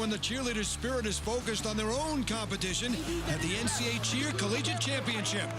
when the cheerleaders' spirit is focused on their own competition at the NCA Cheer Collegiate Championship.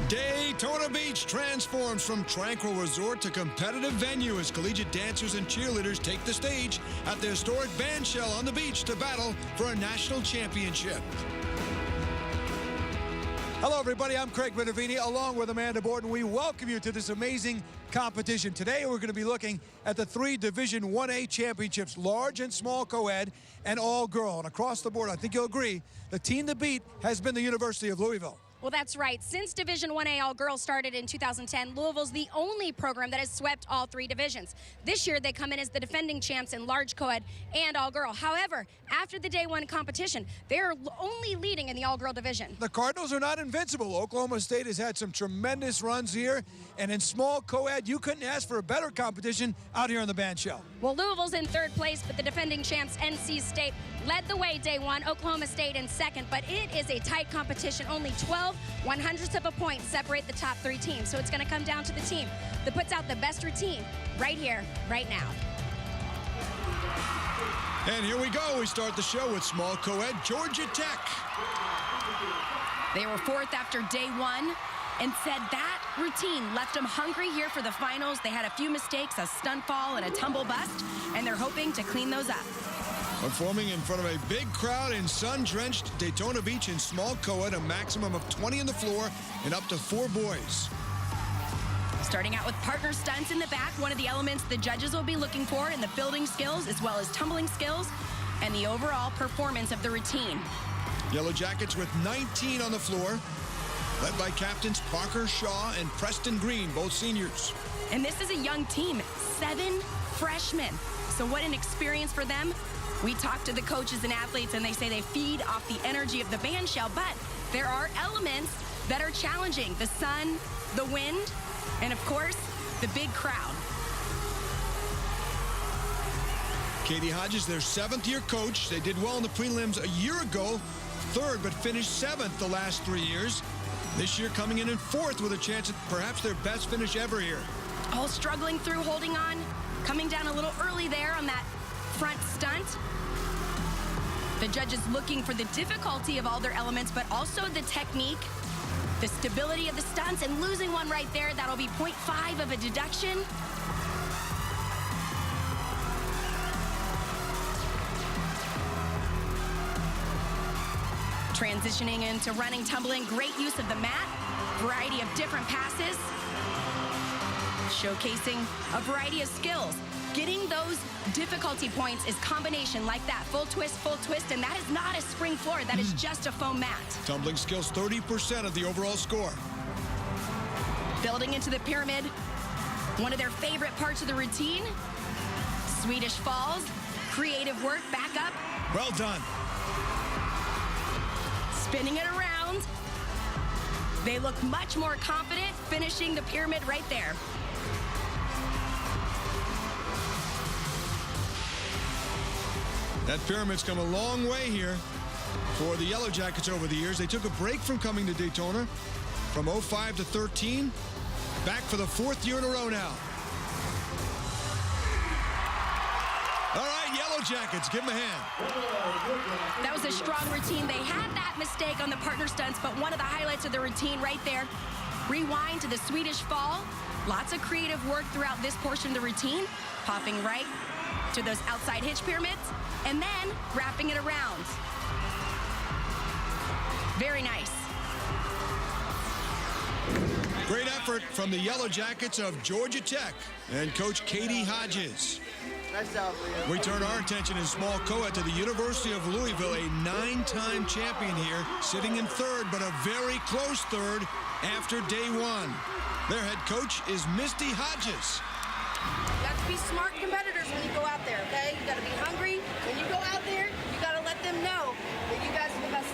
Daytona Beach transforms from tranquil resort to competitive venue as collegiate dancers and cheerleaders take the stage at the historic bandshell on the beach to battle for a national championship. Hello, everybody. I'm Craig Benavini, along with Amanda Borden. We welcome you to this amazing competition. Today, we're going to be looking at the 3 Division 1A championships, large and small co-ed and all-girl. And across the board, I think you'll agree, the team to beat has been the University of Louisville. Well, that's right. Since Division 1A All-Girls started in 2010, Louisville's the only program that has swept all 3 divisions. This year, they come in as the defending champs in large co-ed and all-girl. However, after the day 1 competition, they're only leading in the all-girl division. The Cardinals are not invincible. Oklahoma State has had some tremendous runs here, and in small co-ed, you couldn't ask for a better competition out here on the bandshell. Well, Louisville's in 3rd place, but the defending champs, NC State, led the way day 1, Oklahoma State in 2nd, but it is a tight competition. Only 12/100ths of a point separate the top 3 teams. So it's going to come down to the team that puts out the best routine right here, right now. And here we go. We start the show with small co-ed, Georgia Tech. They were 4th after day 1 and said that routine left them hungry here for the finals. They had a few mistakes, a stunt fall and a tumble bust, and they're hoping to clean those up. Performing in front of a big crowd in sun-drenched Daytona Beach in small co-ed, a maximum of 20 on the floor and up to 4 boys. Starting out with partner stunts in the back, one of the elements the judges will be looking for in the building skills as well as tumbling skills and the overall performance of the routine. Yellow Jackets with 19 on the floor, led by captains Parker Shaw and Preston Green, both seniors. And this is a young team, 7 freshmen. So what an experience for them. We talked to the coaches and athletes, and they say they feed off the energy of the bandshell, but there are elements that are challenging. The sun, the wind, and of course, the big crowd. Katie Hodges, their 7th-year coach. They did well in the prelims a year ago, 3rd, but finished 7th the last 3 years. This year coming in 4th with a chance at perhaps their best finish ever here. All struggling through, holding on, coming down a little early there on that front stunt. The judges looking for the difficulty of all their elements, but also the technique, the stability of the stunts, and losing one right there, that'll be 0.5 of a deduction. Transitioning into running, tumbling, great use of the mat, variety of different passes, showcasing a variety of skills. Getting those difficulty points is combination like that, full twist, and that is not a spring floor, that is just a foam mat. Tumbling skills, 30% of the overall score. Building into the pyramid, one of their favorite parts of the routine, Swedish falls, creative work, back up. Well done. Spinning it around. They look much more confident finishing the pyramid right there. That pyramid's come a long way here for the Yellow Jackets over the years. They took a break from coming to Daytona from 05 to 13, back for the 4th year in a row now. All right, Yellow Jackets, give them a hand. That was a strong routine. They had that mistake on the partner stunts, but one of the highlights of the routine right there, rewind to the Swedish fall. Lots of creative work throughout this portion of the routine, popping right to those outside hitch pyramids, and then wrapping it around. Very nice. Great effort from the Yellow Jackets of Georgia Tech and Coach Katie Hodges. Nice job, Leo. We turn our attention in small co-ed to the University of Louisville, a 9-time champion here, sitting in 3rd, but a very close 3rd after day 1. Their head coach is Misty Hodges. You have to be smart competitors when you go out there, okay? You got to be hungry. When you go out there, you got to let them know that you guys are the best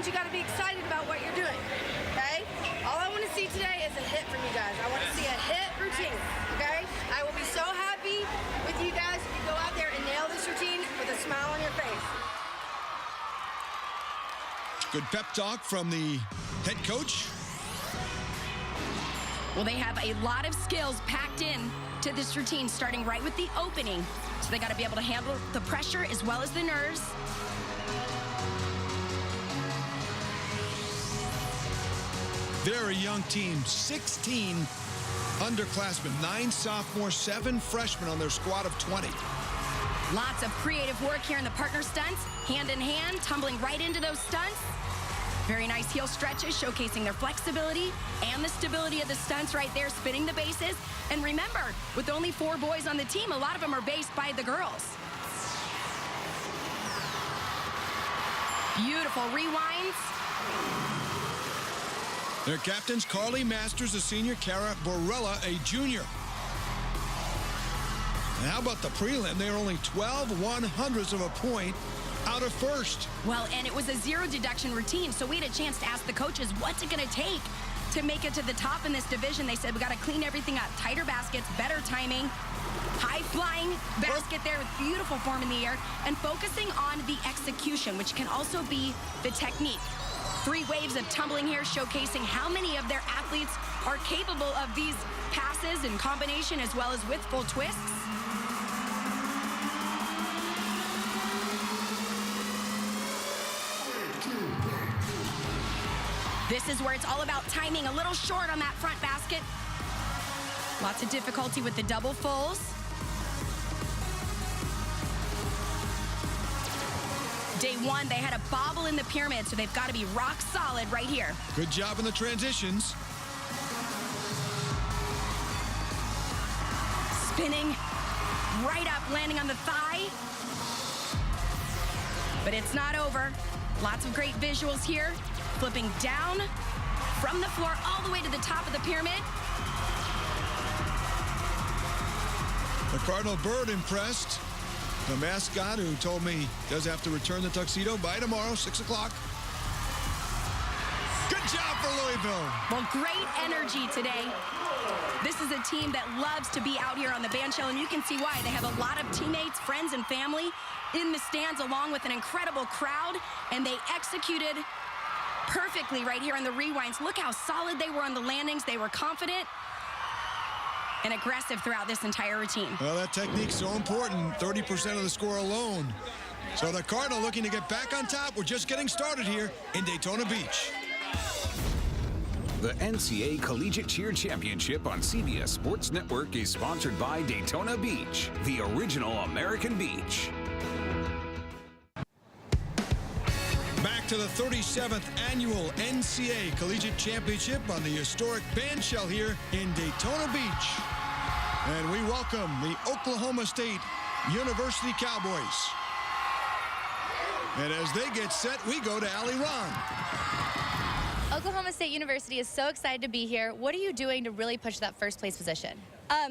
means you got to be excited about what you're doing, okay? All I want to see today is a hit from you guys. I want to see a hit routine, okay? I will be so happy with you guys if you go out there and nail this routine with a smile on your face. Good pep talk from the head coach. Well, they have a lot of skills packed in to this routine, starting right with the opening. So they got to be able to handle the pressure as well as the nerves. Very young team, 16 underclassmen, 9 sophomores, 7 freshmen on their squad of 20. Lots of creative work here in the partner stunts, hand in hand, tumbling right into those stunts. Very nice heel stretches, showcasing their flexibility and the stability of the stunts right there, spinning the bases. And remember, with only 4 boys on the team, a lot of them are based by the girls. Beautiful rewinds. Their captains, Carly Masters, a senior, Cara Borella, a junior. And how about the prelim? They are only 12/100ths of a point out of first. Well, and it was a 0 deduction routine, so we had a chance to ask the coaches, what's it going to take to make it to the top in this division? They said, we got to clean everything up. Tighter baskets, better timing, high-flying basket there with beautiful form in the air, and focusing on the execution, which can also be the technique. 3 waves of tumbling here, showcasing how many of their athletes are capable of these passes in combination as well as with full twists. This is where it's all about timing, a little short on that front basket. Lots of difficulty with the double fulls. Day 1, they had a bobble in the pyramid, so they've got to be rock solid right here. Good job in the transitions. Spinning right up, landing on the thigh. But it's not over. Lots of great visuals here. Flipping down from the floor all the way to the top of the pyramid. The Cardinal bird impressed. The mascot, who told me does have to return the tuxedo by tomorrow, 6 o'clock. Good job for Louisville. Well, great energy today. This is a team that loves to be out here on the bandshell, and you can see why. They have a lot of teammates, friends, and family in the stands, along with an incredible crowd, and they executed perfectly right here on the rewinds. Look how solid they were on the landings. They were confident and aggressive throughout this entire routine. Well, that technique's so important, 30% of the score alone. So the Cardinal looking to get back on top. We're just getting started here in Daytona Beach. The NCA Collegiate Cheer Championship on CBS Sports Network is sponsored by Daytona Beach, the original American beach. Back to the 37th annual NCA Collegiate Championship on the historic bandshell here in Daytona Beach. And we welcome the Oklahoma State University Cowboys. And as they get set, we go to Allie Ron. Oklahoma State University is so excited to be here. What are you doing to really push that first place position?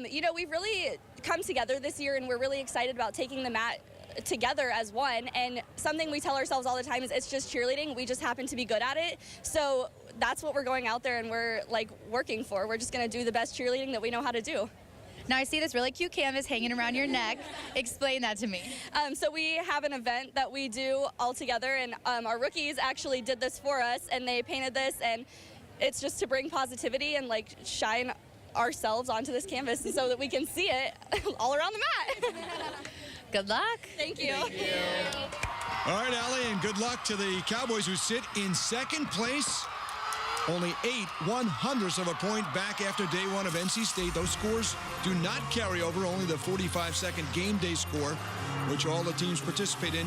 You know, we've really come together this year, and we're really excited about taking the mat together as one. And something we tell ourselves all the time is it's just cheerleading. We just happen to be good at it. So that's what we're going out there and we're like working for. We're just going to do the best cheerleading that we know how to do. Now I see this really cute canvas hanging around your neck. Explain that to me. So we have an event that we do all together, and our rookies actually did this for us, and they painted this, and it's just to bring positivity and like shine ourselves onto this canvas so that we can see it all around the mat. Good luck. Thank you. All right, Allie, and good luck to the Cowboys, who sit in second place. Only 8/100ths of a point back after day 1 of NC State. Those scores do not carry over, only the 45-second game day score, which all the teams participate in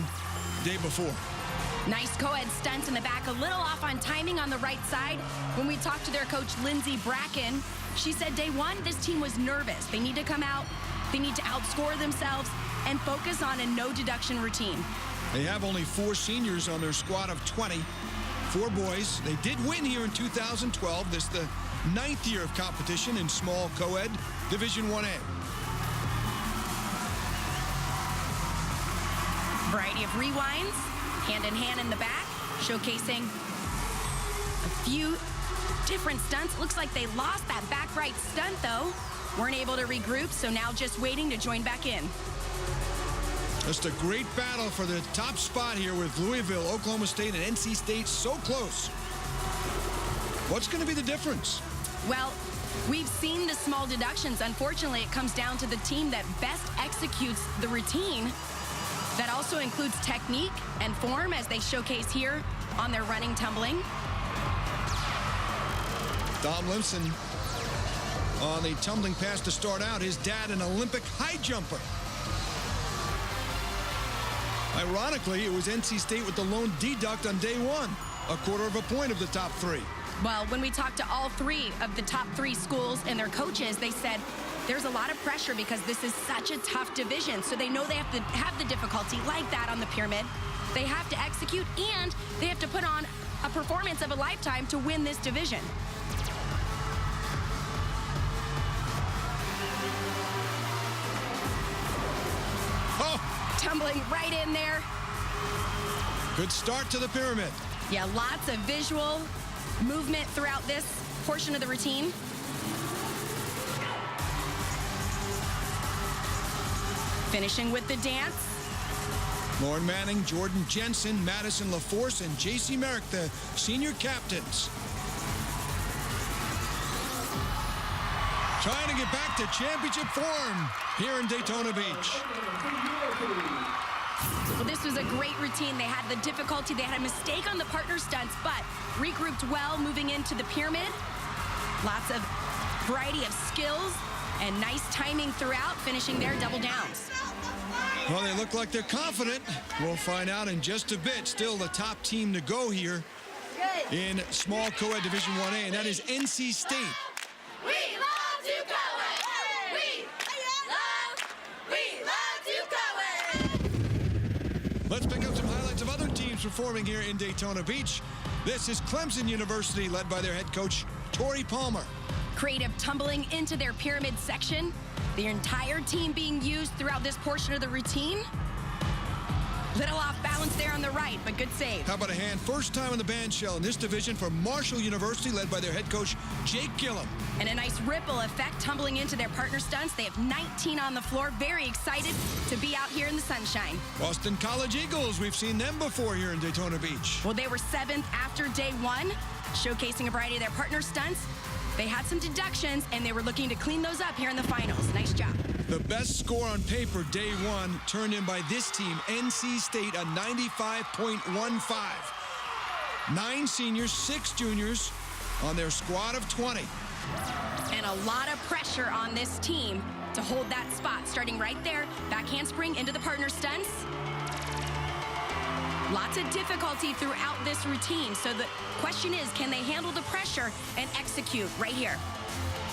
the day before. Nice co-ed stunts in the back, a little off on timing on the right side. When we talked to their coach, Lindsey Bracken, she said day 1, this team was nervous. They need to come out, they need to outscore themselves, and focus on a no deduction routine. They have only 4 seniors on their squad of 20. 4 boys. They did win here in 2012. This is the 9th year of competition in small co-ed Division 1A. Variety of rewinds, hand in hand in the back, showcasing A few different stunts. Looks like they lost that back right stunt, though. Weren't able to regroup, so now just waiting to join back in. Just a great battle for the top spot here with Louisville, Oklahoma State, and NC State so close. What's going to be the difference? Well, we've seen the small deductions. Unfortunately, it comes down to the team that best executes the routine. That also includes technique and form, as they showcase here on their running tumbling. Tomlinson on the tumbling pass to start out. His dad, an Olympic high jumper. Ironically, it was NC State with the lone deduct on day one. A quarter of a point of the top three. Well, when we talked to all three of the top three schools and their coaches, they said there's a lot of pressure because this is such a tough division. So they know they have to have the difficulty like that on the pyramid. They have to execute, and they have to put on a performance of a lifetime to win this division. Tumbling right in there. Good start to the pyramid. Yeah, lots of visual movement throughout this portion of the routine. Finishing with the dance. Lauren Manning, Jordan Jensen, Madison LaForce, and J.C. Merrick, the senior captains. Trying to get back to championship form here in Daytona Beach. Well, this was a great routine. They had the difficulty. They had a mistake on the partner stunts, but regrouped well moving into the pyramid. Lots of variety of skills and nice timing throughout, finishing their double downs. Well, they look like they're confident. We'll find out in just a bit. Still the top team to go here in small co-ed Division 1A, and that is NC State. We love to Let's pick up some highlights of other teams performing here in Daytona Beach. This is Clemson University, led by their head coach, Tori Palmer. Creative tumbling into their pyramid section. The entire team being used throughout this portion of the routine. Little off balance there on the right, but good save. How about a hand? First time on the band shell in this division for Marshall University, led by their head coach, Jake Gillum. And a nice ripple effect tumbling into their partner stunts. They have 19 on the floor. Very excited to be out here in the sunshine. Boston College Eagles, we've seen them before here in Daytona Beach. Well, they were 7th after day one, showcasing a variety of their partner stunts. They had some deductions, and they were looking to clean those up here in the finals. Nice job. The best score on paper day one turned in by this team, NC State, a 95.15. 9 seniors, 6 juniors on their squad of 20. And a lot of pressure on this team to hold that spot. Starting right there, back handspring into the partner stunts. Lots of difficulty throughout this routine. So the question is, can they handle the pressure and execute right here?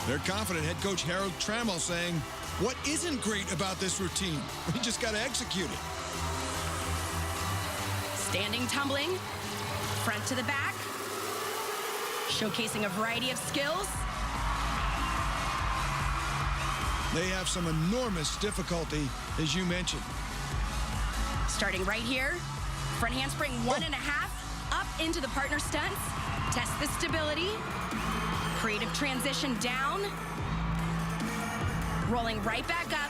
They're confident. Head coach Harold Trammell saying, what isn't great about this routine? We just got to execute it. Standing tumbling, front to the back, showcasing a variety of skills. They have some enormous difficulty, as you mentioned. Starting right here, front handspring 1.5, up into the partner stunts. Test the stability. Creative transition down. Rolling right back up,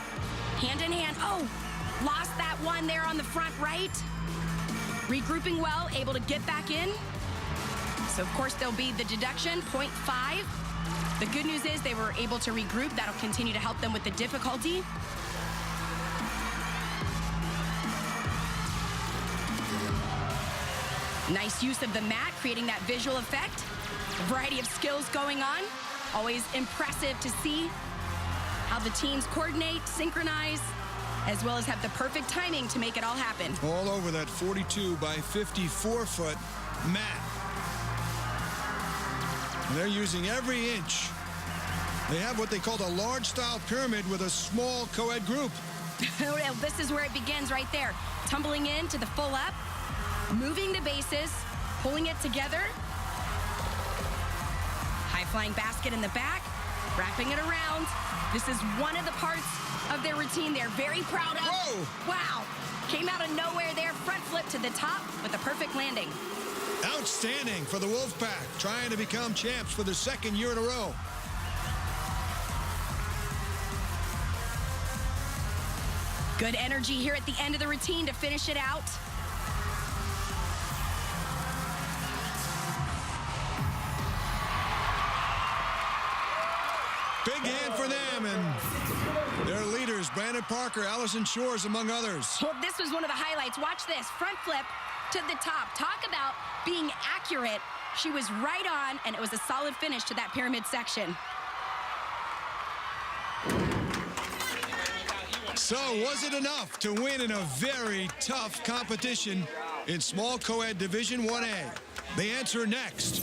hand in hand. Oh, lost that one there on the front right. Regrouping well, able to get back in. So, of course, there'll be the deduction, 0.5. The good news is they were able to regroup. That'll continue to help them with the difficulty. Nice use of the mat, creating that visual effect. A variety of skills going on. Always impressive to see how the teams coordinate, synchronize, as well as have the perfect timing to make it all happen. All over that 42 by 54-foot mat. And they're using every inch. They have what they call a large-style pyramid with a small co-ed group. This is where it begins right there. Tumbling into the full up, moving the bases, pulling it together. High-flying basket in the back, wrapping it around. This is one of the parts of their routine they're very proud of. Whoa! Wow. Came out of nowhere there, front flip to the top with a perfect landing. Outstanding for the Wolfpack, trying to become champs for the second year in a row. Good energy here at the end of the routine to finish it out. Big hand for them, and their leaders, Brandon Parker, Allison Shores, among others. Well, this was one of the highlights. Watch this, front flip to the top. Talk about being accurate. She was right on, and it was a solid finish to that pyramid section. So, was it enough to win in a very tough competition in small co-ed Division 1A? The answer next.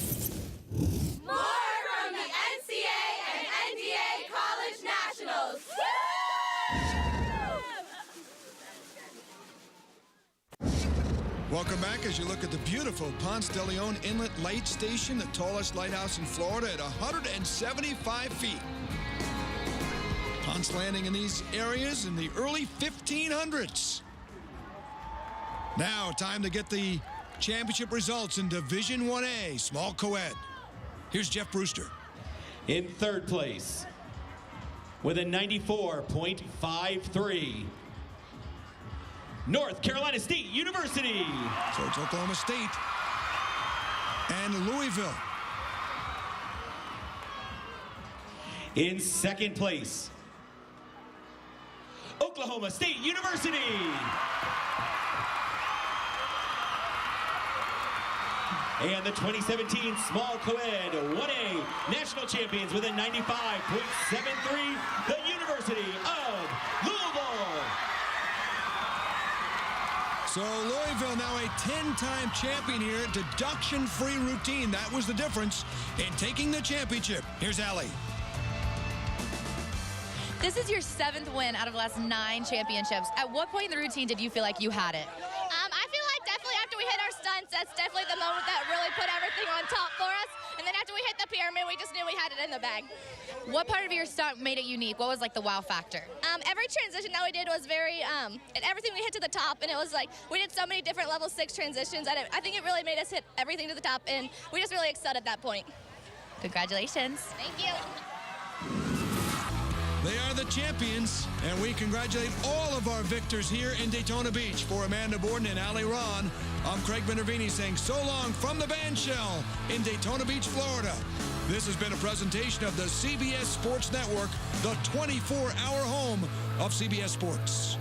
More from the NCA and NDA College Nationals. Welcome back as you look at the beautiful Ponce de Leon Inlet Light Station, the tallest lighthouse in Florida at 175 feet. Ponce landing in these areas in the early 1500s. Now, time to get the championship results in Division 1A, small co-ed. Here's Jeff Brewster. In third place, with a 94.53, North Carolina State University. So it's Oklahoma State and Louisville. In second place, Oklahoma State University. And the 2017 Small Co-Ed 1A National Champions with a 95.73, the University of Louisville. So Louisville now a 10-time champion here, deduction-free routine. That was the difference in taking the championship. Here's Allie. This is your 7th win out of the last 9 championships. At what point in the routine did you feel like you had it? I feel like definitely after we hit our stunts, that's definitely the moment that really put everything on top for us. And then after we hit the pyramid, we just knew we had it in the bag. What part of your stunt made it unique? What was like the wow factor? Every transition that we did was very, and everything we hit to the top, and it was like, we did so many different level 6 transitions, and I think it really made us hit everything to the top, and we just really excelled at that point. Congratulations. Thank you. They are the champions, and we congratulate all of our victors here in Daytona Beach. For Amanda Borden and Allie Ron, I'm Craig Minervini saying so long from the band shell in Daytona Beach, Florida. This has been a presentation of the CBS Sports Network, the 24-hour home of CBS Sports.